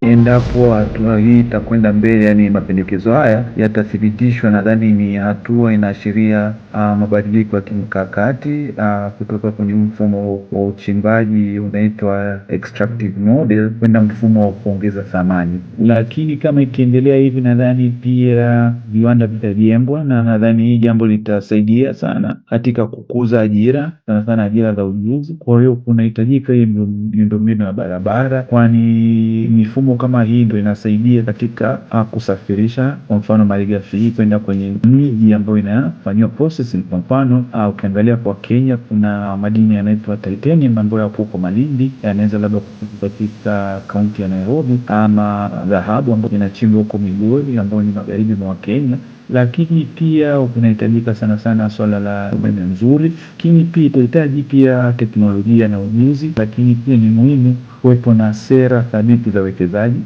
Endapo hatua hii itakwenda mbele, yani mapendekezo haya yatathibitishwa, nadhani ni hatua inaashiria mabadiliko ya kimkakati kutoka kwenye mfumo wa uchimbaji unaitwa extractive model kwenda mfumo wa kuongeza thamani. Lakini kama ikiendelea hivi, nadhani pia viwanda vitajengwa, na nadhani hii jambo litasaidia sana katika kukuza ajira, sana sana ajira za ujuzi. Kwa hiyo kunahitajika hii miundombinu ya barabara, kwani mifumo kama hii ndio inasaidia katika kusafirisha kwa mfano malighafi hii kwenda kwenye miji ambayo inafanyiwa processing. Kwa mfano ukiangalia kwa Kenya kuna madini yanaitwa titanium ambayo yapo huko Malindi, yanaweza labda katika kaunti ya Nairobi, ama dhahabu ambayo inachimbwa huko Migori ambayo ni magharibi mwa Kenya. Lakini pia kunahitajika sana sana swala la umeme mzuri, lakini pia itahitaji pia teknolojia na ujuzi, lakini pia ni muhimu kuwepo na sera thabiti za uwekezaji.